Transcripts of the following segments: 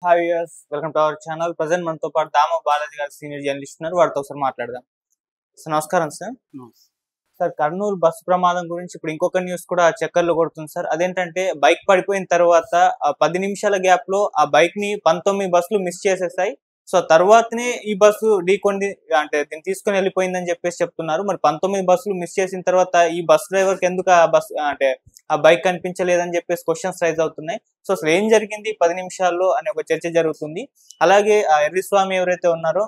Hi viewers, welcome to our channel. Present మనతో పాటు దామ బాలాజీ గారు సీనియర్ జర్నలిస్ట్ ఉన్నారు. వారితో ఒకసారి మాట్లాడదాం. సార్ నమస్కారం సార్. సార్, కర్నూలు బస్సు ప్రమాదం గురించి ఇప్పుడు ఇంకొక న్యూస్ కూడా చక్కర్లు కొడుతుంది సార్. అదేంటంటే బైక్ పడిపోయిన తర్వాత ఆ 10 నిమిషాల గ్యాప్ లో ఆ బైక్ ని 19 బస్సులు మిస్ చేసేసాయి. సో తర్వాతనే ఈ బస్సు ఢీకొంది, అంటే దీన్ని తీసుకుని వెళ్ళిపోయిందని చెప్పేసి చెప్తున్నారు. మరి 19 బస్సులు మిస్ చేసిన తర్వాత ఈ బస్ డ్రైవర్ కి ఎందుకు ఆ బస్ అంటే ఆ బైక్ కనిపించలేదని చెప్పేసి క్వశ్చన్స్ రైజ్ అవుతున్నాయి. సో అసలు ఏం జరిగింది 10 నిమిషాల్లో అనే ఒక చర్చ జరుగుతుంది. అలాగే ఆ ఎర్రిస్వామి ఎవరైతే ఉన్నారో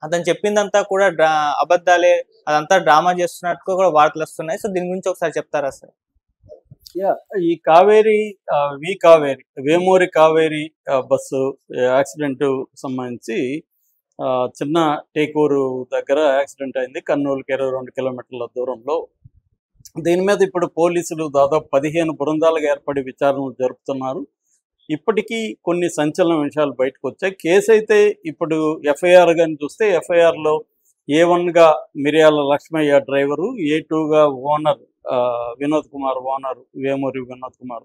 అతను చెప్పిందంతా కూడా అబద్ధాలే, అదంతా డ్రామా చేస్తున్నట్టు కూడా వార్తలు వస్తున్నాయి. సో దీని గురించి ఒకసారి చెప్తారా సార్? యా ఈ కావేరి వేమూరి కావేరి బస్సు యాక్సిడెంట్ సంబంధించి చిన్న టేకూరు దగ్గర యాక్సిడెంట్ అయింది. కర్నూలుకి 22 కిలోమీటర్ల దూరంలో. దీని మీద ఇప్పుడు పోలీసులు దాదాపు 15 బృందాలుగా ఏర్పడి విచారణలు జరుపుతున్నారు. ఇప్పటికీ కొన్ని సంచలన విషయాలు బయటకు వచ్చాయి. కేసు అయితే ఇప్పుడు ఎఫ్ఐఆర్ కానీ చూస్తే ఎఫ్ఐఆర్లో A1గా మిర్యాల లక్ష్మయ్య డ్రైవరు, A2గా ఓనర్ వినోద్ కుమార్, ఓనర్ వేమూరి వినోద్ కుమార్,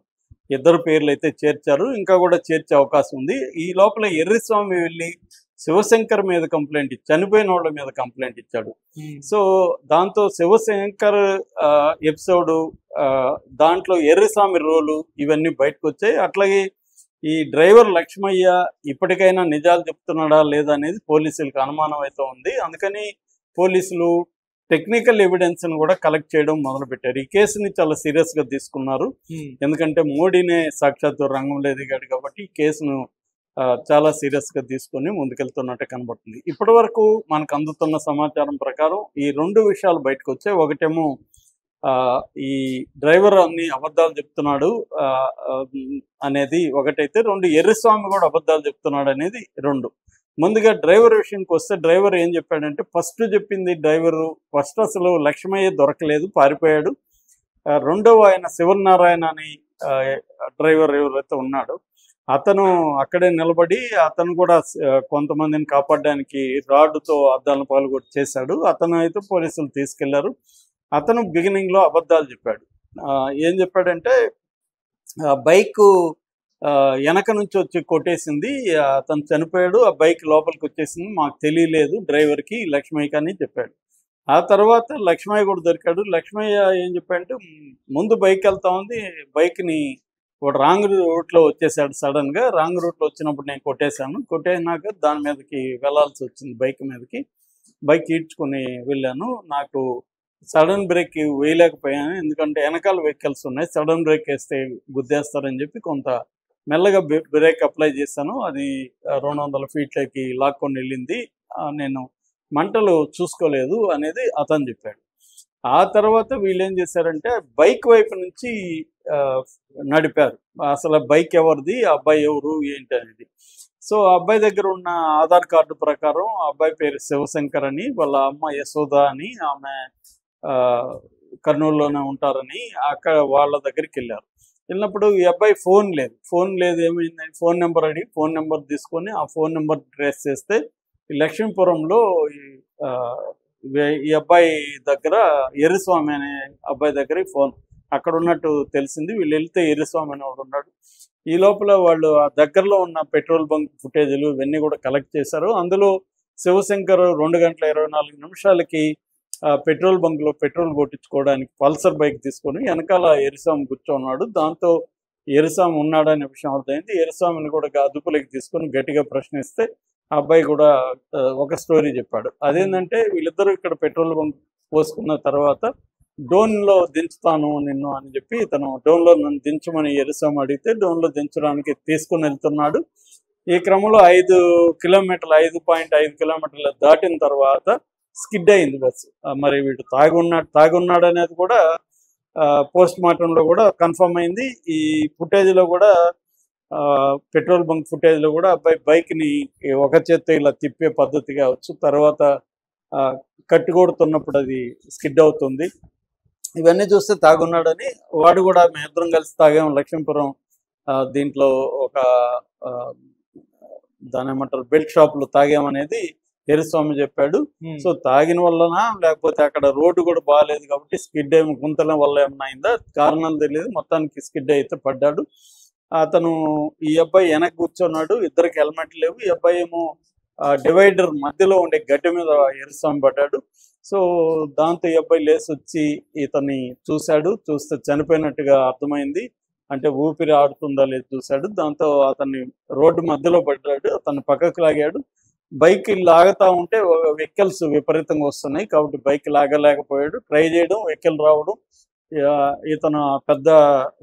ఇద్దరు పేర్లు అయితే చేర్చారు. ఇంకా కూడా చేర్చే అవకాశం ఉంది. ఈ లోపల ఎర్రిస్వామి వెళ్ళి శివశంకర్ మీద కంప్లైంట్ చనిపోయిన వాళ్ళ మీద కంప్లైంట్ ఇచ్చాడు. సో దాంతో శివశంకర్ ఎపిసోడు, దాంట్లో ఎర్రిస్వామి రోలు ఇవన్నీ బయటకు వచ్చాయి. అట్లాగే ఈ డ్రైవర్ లక్ష్మయ్య ఇప్పటికైనా నిజాలు చెప్తున్నాడా లేదా అనేది పోలీసులకు అనుమానం అయితే ఉంది. అందుకని పోలీసులు టెక్నికల్ ఎవిడెన్స్ని కూడా కలెక్ట్ చేయడం మొదలుపెట్టారు. ఈ కేసుని చాలా సీరియస్గా తీసుకున్నారు. ఎందుకంటే మోడీనే సాక్షాత్తు రంగంలో ఎదిగాడు కాబట్టి ఈ కేసును చాలా సీరియస్గా తీసుకొని ముందుకెళ్తున్నట్టే కనబడుతుంది. ఇప్పటి వరకు మనకు అందుతున్న సమాచారం ప్రకారం ఈ 2 విషయాలు బయటకు వచ్చాయి. ఒకటేమో ఈ డ్రైవర్ అన్ని అబద్ధాలు చెప్తున్నాడు అనేది ఒకటైతే, 2 ఎర్రిస్వామి కూడా అబద్ధాలు చెప్తున్నాడు అనేది 2. ముందుగా డ్రైవర్ విషయంకి వస్తే, డ్రైవర్ ఏం చెప్పాడంటే, ఫస్ట్ చెప్పింది డ్రైవరు ఫస్ట్ అసలు లక్ష్మయ్య దొరకలేదు, పారిపోయాడు. రెండవ ఆయన శివనారాయణ అని డ్రైవర్ ఎవరైతే ఉన్నాడో అతను అక్కడే నిలబడి అతను కూడా కొంతమందిని కాపాడడానికి రాడ్డుతో అద్దాలను పాల్గొట్టి చేశాడు. అతను అయితే పోలీసులు తీసుకెళ్లారు. అతను బిగినింగ్లో అబద్ధాలు చెప్పాడు. ఏం చెప్పాడంటే బైక్ వెనక నుంచి వచ్చి కొట్టేసింది, అతను చనిపోయాడు, ఆ బైక్ లోపలికి వచ్చేసింది, మాకు తెలియలేదు డ్రైవర్కి, లక్ష్మయ్యకి అని చెప్పాడు. ఆ తర్వాత లక్ష్మయ్య కూడా దొరికాడు. లక్ష్మయ్య ఏం చెప్పాడంటే, ముందు బైక్ వెళ్తా ఉంది, బైక్ని ఒక రాంగ్ రూట్లో వచ్చేసాడు. సడన్గా రాంగ్ రూట్లో వచ్చినప్పుడు నేను కొట్టేసినాక దాని మీదకి వెళ్ళాల్సి వచ్చింది, బైక్ మీదకి. బైక్ ఈడ్చుకొని వెళ్ళాను. నాకు సడన్ బ్రేక్ వేయలేకపోయాను, ఎందుకంటే వెనకాల వెహికల్స్ ఉన్నాయి, సడన్ బ్రేక్ వేస్తే గుద్దేస్తారని చెప్పి కొంత మెల్లగా బ్రేక్ అప్లై చేశాను. అది 200 ఫీట్లకి లాక్కొని వెళ్ళింది, నేను మంటలు చూసుకోలేదు అనేది అతను చెప్పాడు. ఆ తర్వాత వీళ్ళు ఏం చేశారంటే బైక్ వైపు నుంచి నడిపారు. అసలు బైక్ ఎవరిది, ఆ అబ్బాయి ఎవరు ఏంటి అనేది. సో ఆ అబ్బాయి దగ్గర ఉన్న ఆధార్ కార్డు ప్రకారం ఆ అబ్బాయి పేరు శివశంకర్ అని, వాళ్ళ అమ్మ యశోద అని, ఆమె కర్నూలులోనే ఉంటారని అక్కడ వాళ్ళ దగ్గరికి వెళ్ళారు. వెళ్ళినప్పుడు ఈ అబ్బాయి ఫోన్ లేదు ఏమైందని ఫోన్ నెంబర్ అడిగి ఫోన్ నెంబర్ తీసుకొని ఆ ఫోన్ నెంబర్ ట్రేస్ చేస్తే లక్ష్మీపురంలో ఈ అబ్బాయి దగ్గర ఎర్రిస్వామి అనే అబ్బాయి దగ్గర ఫోన్ అక్కడ ఉన్నట్టు తెలిసింది. వీళ్ళు వెళ్తే ఎర్రిస్వామి అని ఒకడు ఉన్నాడు. ఈ లోపల వాళ్ళు ఆ దగ్గరలో ఉన్న పెట్రోల్ బంక్ ఫుటేజీలు ఇవన్నీ కూడా కలెక్ట్ చేశారు. అందులో శివశంకర్ 2 గంటల 24 నిమిషాలకి పెట్రోల్ బంక్లో పెట్రోల్ కొట్టించుకోవడానికి పల్సర్ బైక్ తీసుకొని వెనకాల ఎర్రిస్వామి కూర్చోన్నాడు. దాంతో ఎర్రిస్వామి ఉన్నాడనే విషయం అర్థమైంది. ఎర్రిస్వామిని కూడా అదుపులోకి తీసుకొని గట్టిగా ప్రశ్నిస్తే ఆ అబ్బాయి కూడా ఒక స్టోరీ చెప్పాడు. అదేంటంటే వీళ్ళిద్దరూ ఇక్కడ పెట్రోల్ బంక్ పోసుకున్న తర్వాత డోన్లో దించుతాను నిన్ను అని చెప్పి తను డోన్లో నన్ను దించమని ఎర్రిస్వామి అడిగితే డోన్లో దించడానికి తీసుకుని వెళ్తున్నాడు. ఈ క్రమంలో 5.5 కిలోమీటర్లు దాటిన తర్వాత స్కిడ్ అయింది బస్సు. మరి వీడు తాగున్నాడు అనేది కూడా పోస్ట్ మార్టంలో కూడా కన్ఫర్మ్ అయింది. ఈ ఫుటేజ్లో కూడా పెట్రోల్ బంక్ ఫుటేజ్లో కూడా అబ్బాయి బైక్ని ఒక చేత్తో ఇలా తిప్పే పద్ధతి కావచ్చు, తర్వాత కట్టుకొడుతున్నప్పుడు అది స్కిడ్ అవుతుంది. ఇవన్నీ చూస్తే తాగున్నాడని, వాడు కూడా మేము ఇద్దరం కలిసి తాగాము లక్ష్మీపురం దీంట్లో ఒక దాని ఏమంటారు బెల్ట్ షాప్లో తాగామనేది ఎర్రిస్వామి చెప్పాడు. సో తాగిన వలన లేకపోతే అక్కడ రోడ్డు కూడా బాగాలేదు కాబట్టి స్కిడ్ గుంతల వల్ల ఏమన్నా అయిందా కారణం తెలియదు, మొత్తానికి స్కిడ్ అయితే పడ్డాడు. అతను ఈ అబ్బాయి వెనక్కి కూర్చున్నాడు, ఇద్దరికి హెల్మెట్ లేవు. ఈ అబ్బాయి ఏమో డివైడర్ మధ్యలో ఉండే గడ్డి మీద ఎరుసాము పడ్డాడు. సో దాంతో ఈ అబ్బాయి లేచి వచ్చి ఇతన్ని చూశాడు. చూస్తే చనిపోయినట్టుగా అర్థమైంది. అంటే ఊపిరి ఆడుతుందా లేదు చూశాడు. దాంతో అతన్ని రోడ్డు మధ్యలో పడ్డాడు. అతన్ని పక్కకు లాగాడు. బైక్ లాగుతా ఉంటే వెహికల్స్ విపరీతంగా వస్తున్నాయి కాబట్టి బైక్ లాగలేకపోయాడు. ట్రై చేయడం, వెహికల్ రావడం, ఇతను పెద్ద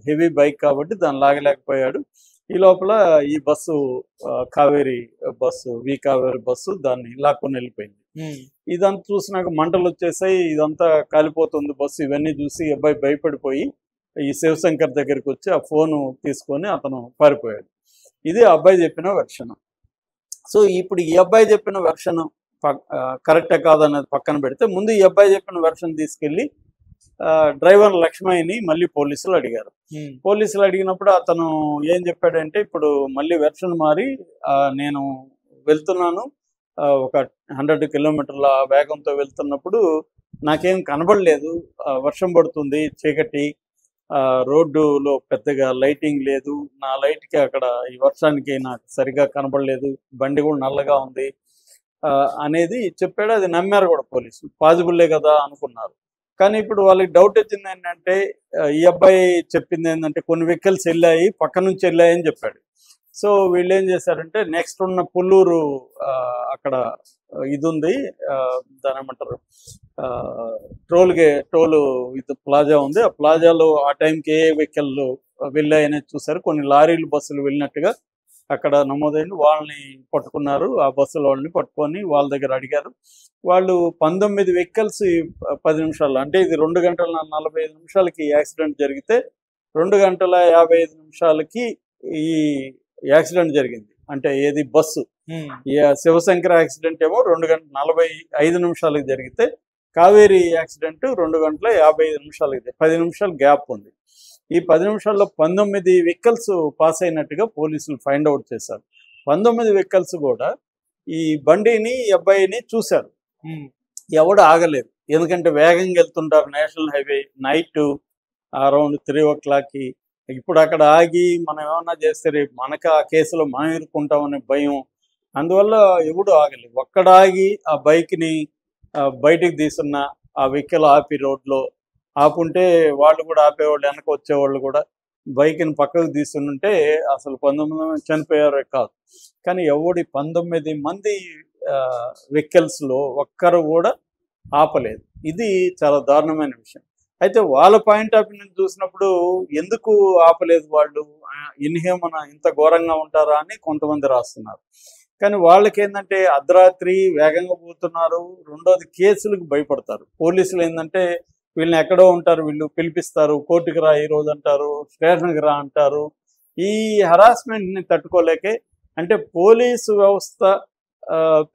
హెవీ బైక్ కాబట్టి దాన్ని లాగలేకపోయాడు. ఈ లోపల ఈ బస్సు కావేరీ బస్సు, వి కావేరీ బస్సు దాన్ని లాక్కొని వెళ్ళిపోయింది. ఇదంతా చూసినాక మంటలు వచ్చేసాయి, ఇదంతా కాలిపోతుంది బస్సు. ఇవన్నీ చూసి ఈ అబ్బాయి భయపడిపోయి ఈ శివశంకర్ దగ్గరికి వచ్చి ఆ ఫోను తీసుకొని అతను పారిపోయాడు. ఇది ఆ అబ్బాయి చెప్పిన వెర్షన్. సో ఇప్పుడు ఈ అబ్బాయి చెప్పిన వెర్షన్ కరెక్టే కాదనేది పక్కన పెడితే, ముందు ఈ అబ్బాయి చెప్పిన వెర్షన్ తీసుకెళ్ళి డ్రైవర్ లక్ష్మయ్యని మళ్ళీ పోలీసులు అడిగారు. పోలీసులు అడిగినప్పుడు అతను ఏం చెప్పాడంటే, ఇప్పుడు మళ్ళీ వెర్షన్ మారి నేను వెళ్తున్నాను, ఒక 100 కిలోమీటర్ల వేగంతో వెళ్తున్నప్పుడు నాకేం కనబడలేదు, వర్షం పడుతుంది, చీకటి, రోడ్డులో పెద్దగా లైటింగ్ లేదు, నా లైట్కి అక్కడ ఈ వర్షానికి నాకు సరిగా కనబడలేదు, బండి కూడా నల్లగా ఉంది అనేది చెప్పాడు. అది నమ్మారు కూడా పోలీసులు. పాజిబుల్లే కదా అనుకున్నారు. కానీ ఇప్పుడు వాళ్ళకి డౌట్ వచ్చింది ఏంటంటే, ఈ అబ్బాయి చెప్పింది ఏంటంటే కొన్ని వెహికల్స్ వెళ్ళాయి, పక్క నుంచి వెళ్ళాయని చెప్పాడు. సో వీళ్ళు ఏం చేశారంటే, నెక్స్ట్ ఉన్న పుల్లూరు అక్కడ ఇది ఉంది, దాని ఏమంటారు, టోలు ఇది ప్లాజా ఉంది. ఆ ప్లాజాలో ఆ టైంకి ఏ వెహికల్ వెళ్ళాయనేది చూసారు. కొన్ని లారీలు, బస్సులు వెళ్ళినట్టుగా అక్కడ నమోదైంది. వాళ్ళని పట్టుకున్నారు. ఆ బస్సుల వాళ్ళని పట్టుకొని వాళ్ళ దగ్గర అడిగారు. వాళ్ళు 19 వెహికల్స్ 10 నిమిషాలు, అంటే ఇది 2 గంటల 45 నిమిషాలకి యాక్సిడెంట్ జరిగితే 2 గంటల 55 నిమిషాలకి ఈ యాక్సిడెంట్ జరిగింది. అంటే ఏది బస్సు, శివశంకర్ యాక్సిడెంట్ ఏమో 2 గంటల 45 నిమిషాలకి జరిగితే, కావేరీ యాక్సిడెంట్ 2 గంటల 55 నిమిషాలకి, 10 నిమిషాలు గ్యాప్ ఉంది. ఈ 10 నిమిషాల్లో 19 వెహికల్స్ పాస్ అయినట్టుగా పోలీసులు ఫైండ్ అవుట్ చేశారు. 19 వెహికల్స్ కూడా ఈ బండిని, ఈ అబ్బాయిని చూశారు. ఎవడు ఆగలేదు, ఎందుకంటే వేగంగా వెళ్తుంటారు national highway, night around 3 o'clock. ఇప్పుడు అక్కడ ఆగి మనం ఏమన్నా చేస్తే రేపు మనకు ఆ కేసులో మనం ఎదుర్కొంటామనే భయం, అందువల్ల ఎవడు ఆగలేదు. ఒక్కడ ఆగి ఆ బైక్ని బయటికి తీసున్న ఆ వెహికల్ ఆపి రోడ్లో ఆపుంటే వాళ్ళు కూడా ఆపేవాళ్ళు, వెనక వచ్చేవాళ్ళు కూడా బైక్ని పక్కకు తీసుకుంటే అసలు 19 మంది చనిపోయారే కాదు. కానీ ఎవడి 19 మంది వెహికల్స్లో ఒక్కరు కూడా ఆపలేదు. ఇది చాలా దారుణమైన విషయం. అయితే వాళ్ళ పాయింట్ ఆఫ్ వ్యూ నుంచి చూసినప్పుడు ఎందుకు ఆపలేదు వాళ్ళు, ఇన్హ్యూమన్, ఇంత ఘోరంగా ఉంటారా అని కొంతమంది రాస్తున్నారు. కానీ వాళ్ళకి ఏంటంటే అర్ధరాత్రి వేగంగా పోతున్నారు, రెండోది కేసులకు భయపడతారు. పోలీసులు ఏంటంటే వీళ్ళని ఎక్కడో ఉంటారు, వీళ్ళు పిలిపిస్తారు, కోర్టుకు రా ఈరోజు అంటారు, స్టేషన్కి రా అంటారు. ఈ హరాస్మెంట్ని తట్టుకోలేకే, అంటే పోలీసు వ్యవస్థ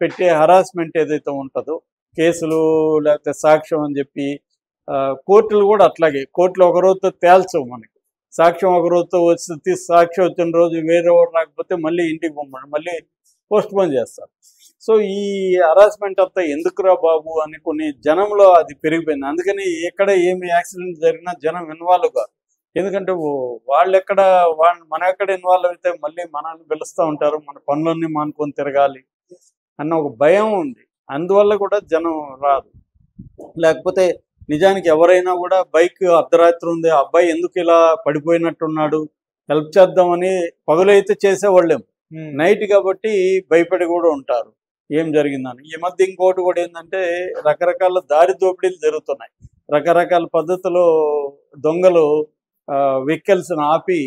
పెట్టే హరాస్మెంట్ ఏదైతే ఉంటుందో, కేసులు లేకపోతే సాక్ష్యం అని చెప్పి, కోర్టులు కూడా అట్లాగే, కోర్టులు ఒక రోజుతో తేల్చవు మనకి. సాక్ష్యం ఒక రోజుతో వచ్చి సాక్ష్యం వచ్చిన రోజు వేరే వాడు రాకపోతే మళ్ళీ ఇంటికి పంపండి, మళ్ళీ పోస్ట్ పోన్ చేస్తారు. సో ఈ హరాస్మెంట్ అంతా ఎందుకురా బాబు అని కొన్ని జనంలో అది పెరిగిపోయింది. అందుకని ఎక్కడ ఏమి యాక్సిడెంట్ జరిగినా జనం ఇన్వాల్వ్ కాదు. ఎందుకంటే మనం ఎక్కడ ఇన్వాల్వ్ అయితే మళ్ళీ మనల్ని పిలుస్తూ ఉంటారు, మన పనులన్నీ మానుకొని తిరగాలి అన్న ఒక భయం ఉంది. అందువల్ల కూడా జనం రాదు. లేకపోతే నిజానికి ఎవరైనా కూడా బైక్ అర్ధరాత్రి ఉంది, ఆ అబ్బాయి ఎందుకు ఇలా పడిపోయినట్టున్నాడు, హెల్ప్ చేద్దామని పగులైతే చేసేవాళ్ళేమో, నైట్ కాబట్టి భయపడి కూడా ఉంటారు ఏం జరిగిందని. ఈ మధ్య ఇంకోటి కూడా ఏంటంటే, రకరకాల దారి దోపిడీలు జరుగుతున్నాయి. రకరకాల పద్ధతిలో దొంగలు వెహికల్స్ని ఆపి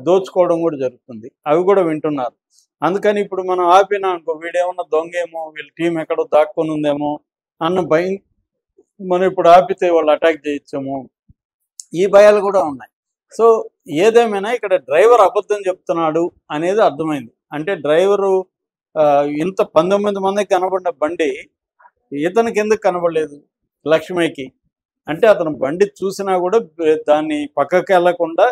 దోచుకోవడం కూడా జరుగుతుంది. అవి కూడా వింటున్నారు. అందుకని ఇప్పుడు మనం ఆపినా అనుకో, వీడేమన్నా దొంగేమో, వీళ్ళ టీం ఎక్కడో దాక్కొని ఉందేమో అన్న భయం, మనం ఇప్పుడు ఆపితే వాళ్ళు అటాక్ చేయొచ్చేమో, ఈ భయాలు కూడా ఉన్నాయి. సో ఏదేమైనా ఇక్కడ డ్రైవర్ అబద్ధం చెప్తున్నాడు అనేది అర్థమైంది. అంటే డ్రైవరు ఇంత 19 మందికి కనబడిన బండి ఇతనికి ఎందుకు కనబడలేదు, లక్ష్మయ్యకి? అంటే అతను బండి చూసినా కూడా దాన్ని పక్కకి వెళ్లకుండా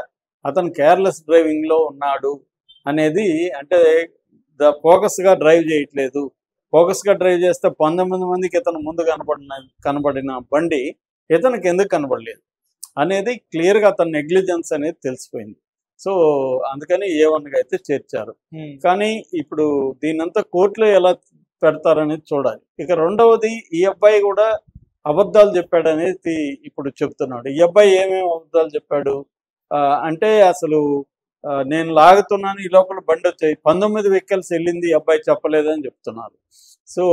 అతను కేర్లెస్ డ్రైవింగ్లో ఉన్నాడు అనేది, అంటే ఫోకస్గా డ్రైవ్ చేయట్లేదు. ఫోకస్గా డ్రైవ్ చేస్తే 19 మందికి ఇతను ముందు కనబడిన బండి ఇతనికి ఎందుకు కనబడలేదు అనేది క్లియర్గా అతని నెగ్లిజెన్స్ అనేది తెలిసిపోయింది. సో అందుకని A1గా అయితే చేర్చారు. కానీ ఇప్పుడు దీనంతా కోర్టులో ఎలా పెడతారనేది చూడాలి. ఇక రెండవది, ఈ అబ్బాయి కూడా అబద్ధాలు చెప్పాడనేది ఇప్పుడు చెప్తున్నాడు. ఈ అబ్బాయి ఏమేమి అబద్ధాలు చెప్పాడు అంటే అసలు నేను లాగుతున్నాను, ఈ లోపల బండి వచ్చాయి, 19 వెహికల్స్ వెళ్ళింది, ఈ అబ్బాయి చెప్పలేదని చెప్తున్నారు. సో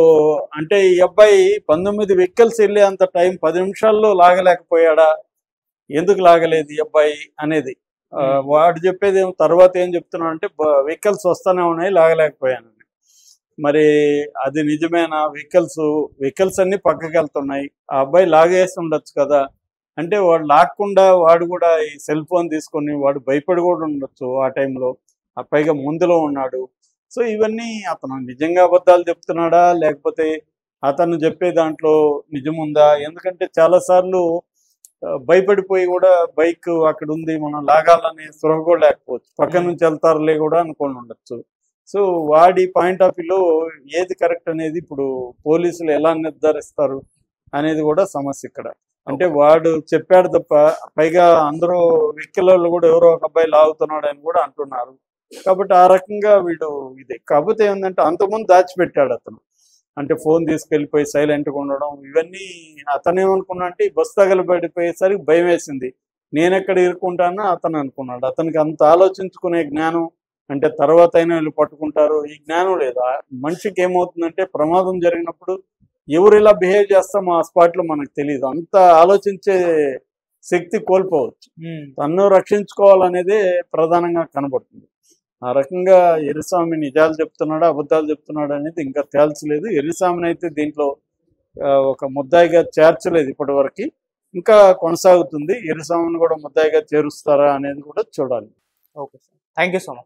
అంటే ఈ అబ్బాయి 19 వెహికల్స్ వెళ్ళే అంత టైం 10 నిమిషాల్లో లాగలేకపోయాడా, ఎందుకు లాగలేదు ఈ అబ్బాయి అనేది వాడు చెప్పేది తర్వాత ఏం చెప్తున్నాడు అంటే వెహికల్స్ వస్తూనే ఉన్నాయి, లాగలేకపోయాను. మరి అది నిజమేనా? వెహికల్స్ అన్ని పక్కకి వెళ్తున్నాయి, ఆ అబ్బాయి లాగేసి ఉండొచ్చు కదా అంటే వాడు లాక్కుండా వాడు కూడా ఈ సెల్ ఫోన్ తీసుకొని వాడు భయపడి కూడా ఉండొచ్చు ఆ టైంలో, ఆ పైగా ముందులో ఉన్నాడు. సో ఇవన్నీ అతను నిజంగా అబద్ధాలు చెప్తున్నాడా లేకపోతే అతను చెప్పే దాంట్లో నిజముందా? ఎందుకంటే చాలాసార్లు భయపడిపోయి కూడా బైక్ అక్కడ ఉంది మనం లాగాలని స్పృహ కూడా లేకపోవచ్చు, పక్క నుంచి వెళ్తారులే కూడా అనుకోని ఉండొచ్చు. సో వాడి పాయింట్ ఆఫ్ వ్యూలో ఏది కరెక్ట్ అనేది ఇప్పుడు పోలీసులు ఎలా నిర్ధారిస్తారు అనేది కూడా సమస్య ఇక్కడ. అంటే వాడు చెప్పాడు తప్ప పైగా అందరూ వెహికల్ వాళ్ళు కూడా ఎవరో ఒక అబ్బాయి లాగుతున్నాడు అని కూడా అంటున్నారు. కాబట్టి ఆ రకంగా వీడు ఇది. కాకపోతే ఏంటంటే అంతకుముందు దాచిపెట్టాడు అతను, అంటే ఫోన్ తీసుకెళ్ళిపోయి సైలెంట్గా ఉండడం, ఇవన్నీ అతనేమనుకున్నా అంటే బస్సు తగలబడిపోయేసరికి భయం వేసింది, నేనెక్కడ ఇరుక్కుంటానో అతను అనుకున్నాడు. అతనికి అంత ఆలోచించుకునే జ్ఞానం, అంటే తర్వాత అయినా వీళ్ళు పట్టుకుంటారు, ఈ జ్ఞానం లేదు. మనిషికి ఏమవుతుందంటే ప్రమాదం జరిగినప్పుడు ఎవరు ఇలా బిహేవ్ చేస్తామో ఆ స్పాట్లో మనకు తెలియదు, అంత ఆలోచించే శక్తి కోల్పోవచ్చు. తన్ను రక్షించుకోవాలనేదే ప్రధానంగా కనబడుతుంది. ఆ రకంగా ఎర్రిస్వామి నిజాలు చెప్తున్నాడా అబద్ధాలు చెప్తున్నాడు అనేది ఇంకా తేల్చలేదు. ఎర్రిస్వామిని అయితే దీంట్లో ఒక ముద్దాయిగా చేర్చలేదు ఇప్పటి వరకు, ఇంకా కొనసాగుతుంది. ఎర్రిస్వామిని కూడా ముద్దాయిగా చేరుస్తారా అనేది కూడా చూడాలి. Okay sir, thank you so much.